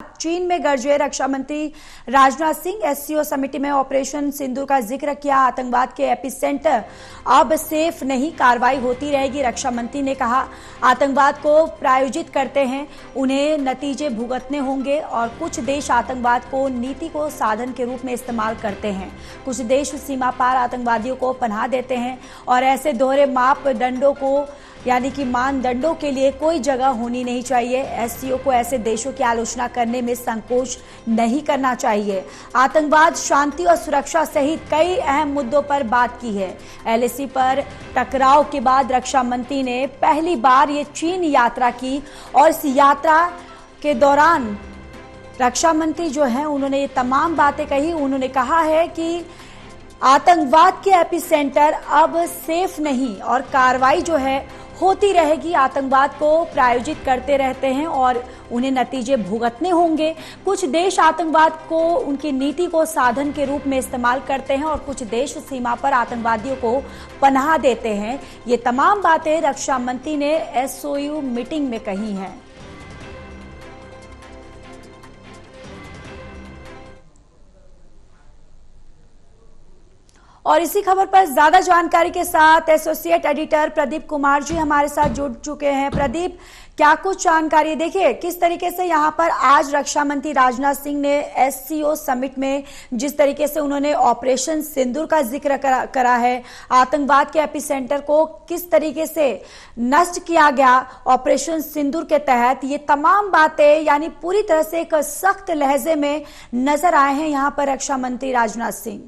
चीन में गरजे रक्षा मंत्री राजनाथ सिंह। एससीओ समिट में ऑपरेशन सिंदूर का जिक्र किया। आतंकवाद के एपिसेंटर अब सेफ नहीं, कार्रवाई होती रहेगी। रक्षा मंत्री ने कहा आतंकवाद को प्रायोजित करते हैं, उन्हें नतीजे भुगतने होंगे और कुछ देश आतंकवाद को नीति को साधन के रूप में इस्तेमाल करते हैं। कुछ देश सीमा पार आतंकवादियों को पनाह देते हैं और ऐसे दोहरे मापदंडों को यानी कि मानदंडों के लिए कोई जगह होनी नहीं चाहिए। एससीओ को ऐसे देशों की आलोचना करने में संकोच नहीं करना चाहिए। आतंकवाद, शांति और सुरक्षा सहित कई अहम मुद्दों पर बात की है। एलएसी पर टकराव के बाद रक्षा मंत्री ने पहली बार ये चीन यात्रा की और इस यात्रा के दौरान रक्षा मंत्री जो है उन्होंने ये तमाम बातें कही। उन्होंने कहा है कि आतंकवाद के एपिसेंटर अब सेफ नहीं और कार्रवाई जो है होती रहेगी। आतंकवाद को प्रायोजित करते रहते हैं और उन्हें नतीजे भुगतने होंगे। कुछ देश आतंकवाद को उनकी नीति को साधन के रूप में इस्तेमाल करते हैं और कुछ देश सीमा पर आतंकवादियों को पनाह देते हैं। ये तमाम बातें रक्षा मंत्री ने एसओयू मीटिंग में कही हैं। और इसी खबर पर ज्यादा जानकारी के साथ एसोसिएट एडिटर प्रदीप कुमार जी हमारे साथ जुड़ चुके हैं। प्रदीप, क्या कुछ जानकारी, देखिए किस तरीके से यहाँ पर आज रक्षा मंत्री राजनाथ सिंह ने एससीओ समिट में जिस तरीके से उन्होंने ऑपरेशन सिंदूर का जिक्र करा है, आतंकवाद के एपिसेंटर को किस तरीके से नष्ट किया गया ऑपरेशन सिंदूर के तहत, ये तमाम बातें यानी पूरी तरह से एक सख्त लहजे में नजर आए हैं यहाँ पर रक्षा मंत्री राजनाथ सिंह।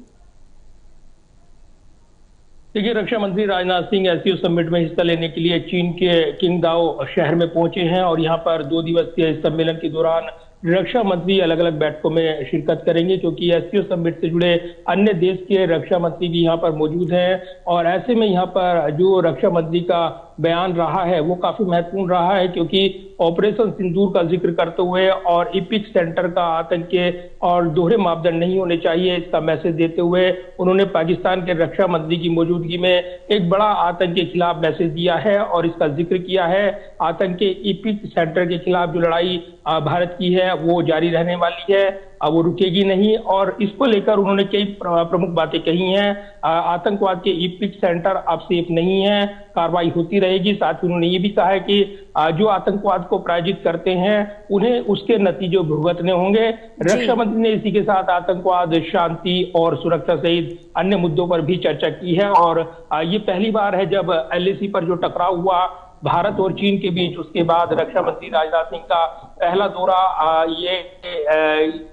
देखिए, रक्षा मंत्री राजनाथ सिंह एससीओ समिट में हिस्सा लेने के लिए चीन के किंगदाओ शहर में पहुंचे हैं और यहां पर 2 दिवसीय सम्मेलन के दौरान रक्षा मंत्री अलग अलग बैठकों में शिरकत करेंगे, क्योंकि एससीओ समिट से जुड़े अन्य देश के रक्षा मंत्री भी यहां पर मौजूद हैं। और ऐसे में यहां पर जो रक्षा मंत्री का बयान रहा है वो काफी महत्वपूर्ण रहा है, क्योंकि ऑपरेशन सिंदूर का जिक्र करते हुए और इपिक सेंटर का आतंक के और दोहरे मापदंड नहीं होने चाहिए, इसका मैसेज देते हुए उन्होंने पाकिस्तान के रक्षा मंत्री की मौजूदगी में एक बड़ा आतंक के खिलाफ मैसेज दिया है और इसका जिक्र किया है। आतंक के इपिक सेंटर के खिलाफ जो लड़ाई भारत की है वो जारी रहने वाली है, अब वो रुकेगी नहीं। और इसको लेकर उन्होंने कई प्रमुख बातें कही हैं। आतंकवाद के इपिक सेंटर अब सेफ नहीं है, कार्रवाई होती रहेगी। साथ ही उन्होंने ये भी कहा है कि जो आतंकवाद को प्रायोजित करते हैं उन्हें उसके नतीजे भुगतने होंगे। रक्षा मंत्री ने इसी के साथ आतंकवाद, शांति और सुरक्षा सहित अन्य मुद्दों पर भी चर्चा की है। और ये पहली बार है जब एलएसी पर जो टकराव हुआ भारत और चीन के बीच, उसके बाद रक्षा मंत्री राजनाथ सिंह का पहला दौरा ये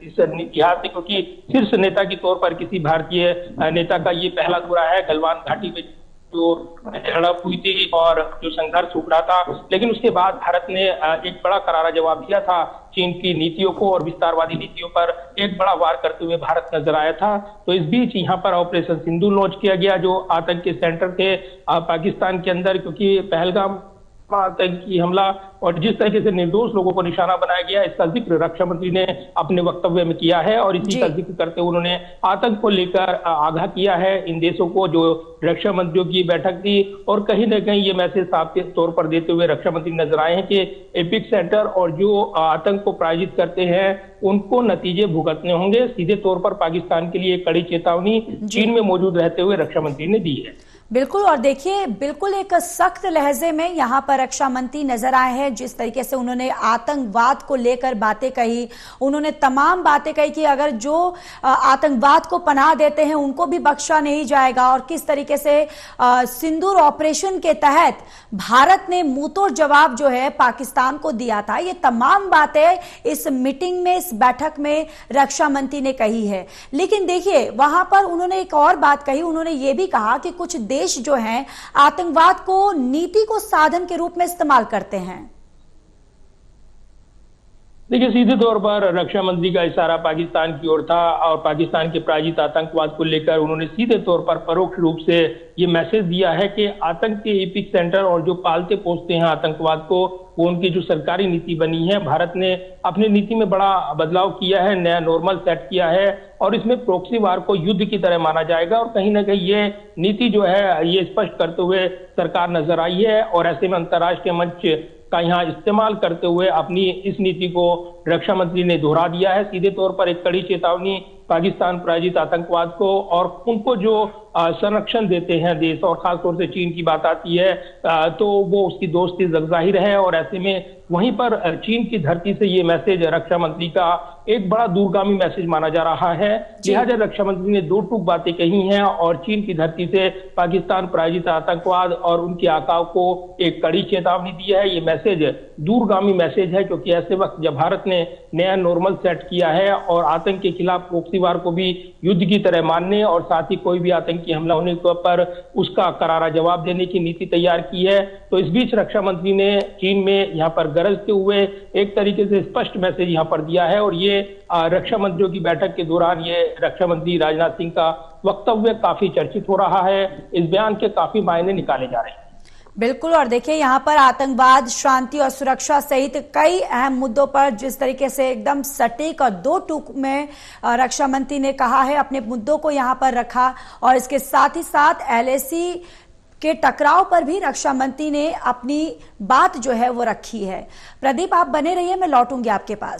इस इतिहास से, क्योंकि शीर्ष नेता के तौर पर किसी भारतीय नेता का ये पहला दौरा है। गलवान घाटी में जो झड़प हुई थी और जो संघर्ष उभरा था, लेकिन उसके बाद भारत ने एक बड़ा करारा जवाब दिया था चीन की नीतियों को और विस्तारवादी नीतियों पर एक बड़ा वार करते हुए भारत नजर आया था। तो इस बीच यहाँ पर ऑपरेशन सिंदूर लॉन्च किया गया, जो आतंक के सेंटर थे पाकिस्तान के अंदर, क्योंकि पहलगाम आतंकी हमला और जिस तरीके से निर्दोष लोगों को निशाना बनाया गया, इसका जिक्र रक्षा मंत्री ने अपने वक्तव्य में किया है। और इसी का जिक्र करते हुए उन्होंने आतंक को लेकर आगाह किया है इन देशों को, जो रक्षा मंत्रियों की बैठक थी। और कहीं न कहीं ये मैसेज साफ के तौर पर देते हुए रक्षा मंत्री नजर आए हैं कि एपिक सेंटर और जो आतंक को प्रायोजित करते हैं उनको नतीजे भुगतने होंगे। सीधे तौर पर पाकिस्तान के लिए कड़ी चेतावनी चीन में मौजूद रहते हुए रक्षा मंत्री ने दी है। बिल्कुल, और देखिए बिल्कुल एक सख्त लहजे में यहाँ पर रक्षा मंत्री नजर आए हैं। जिस तरीके से उन्होंने आतंकवाद को लेकर बातें कही, उन्होंने तमाम बातें कही कि अगर जो आतंकवाद को पनाह देते हैं उनको भी बख्शा नहीं जाएगा, और किस तरीके से सिंदूर ऑपरेशन के तहत भारत ने मुंहतोड़ जवाब जो है पाकिस्तान को दिया था। ये तमाम बातें इस मीटिंग में, इस बैठक में रक्षा मंत्री ने कही है। लेकिन देखिए वहां पर उन्होंने एक और बात कही, उन्होंने ये भी कहा कि कुछ देश जो हैं आतंकवाद को नीति को साधन के रूप में इस्तेमाल करते हैं। देखिए, सीधे तौर पर रक्षा मंत्री का इशारा पाकिस्तान की ओर था और पाकिस्तान के प्रायोजित आतंकवाद को लेकर उन्होंने सीधे तौर पर परोक्ष रूप से ये मैसेज दिया है कि आतंक के एपिक सेंटर और जो पालते पोसते हैं आतंकवाद को, वो उनकी जो सरकारी नीति बनी है। भारत ने अपनी नीति में बड़ा बदलाव किया है, नया नॉर्मल सेट किया है और इसमें प्रॉक्सी वार को युद्ध की तरह माना जाएगा। और कहीं ना कहीं ये नीति जो है ये स्पष्ट करते हुए सरकार नजर आई है। और ऐसे में अंतर्राष्ट्रीय मंच का यहाँ इस्तेमाल करते हुए अपनी इस नीति को रक्षा मंत्री ने दोहरा दिया है। सीधे तौर पर एक कड़ी चेतावनी पाकिस्तान प्रायोजित आतंकवाद को और उनको जो संरक्षण देते हैं देश, और खासतौर से चीन की बात आती है तो वो उसकी दोस्ती जगजाहिर है। और ऐसे में वहीं पर चीन की धरती से ये मैसेज रक्षा मंत्री का एक बड़ा दूरगामी मैसेज माना जा रहा है। लिहाजा रक्षा मंत्री ने दो टूक बातें कही हैं और चीन की धरती से पाकिस्तान प्रायोजित आतंकवाद और उनके आकाओं को एक कड़ी चेतावनी दी है। ये मैसेज दूरगामी मैसेज है, क्योंकि ऐसे वक्त जब भारत ने नया नॉर्मल सेट किया है और आतंक के खिलाफ प्रॉक्सी वार को भी युद्ध की तरह मानने और साथ ही कोई भी आतंकी हमला होने पर उसका करारा जवाब देने की नीति तैयार की है, तो इस बीच रक्षा मंत्री ने चीन में यहाँ पर गरजते हुए एक तरीके से स्पष्ट मैसेज यहाँ पर दिया है। और ये रक्षा मंत्रियों की बैठक के दौरान ये रक्षा मंत्री राजनाथ सिंह का वक्तव्य काफी चर्चित हो रहा है। इस बयान के काफी मायने निकाले जा रहे हैं। बिल्कुल, और देखिए यहाँ पर आतंकवाद, शांति और सुरक्षा सहित कई अहम मुद्दों पर जिस तरीके से एकदम सटीक और दो टूक में रक्षा मंत्री ने कहा है, अपने मुद्दों को यहाँ पर रखा, और इसके साथ ही साथ LAC के टकराव पर भी रक्षा मंत्री ने अपनी बात जो है वो रखी है। प्रदीप, आप बने रहिए, मैं लौटूंगी आपके पास।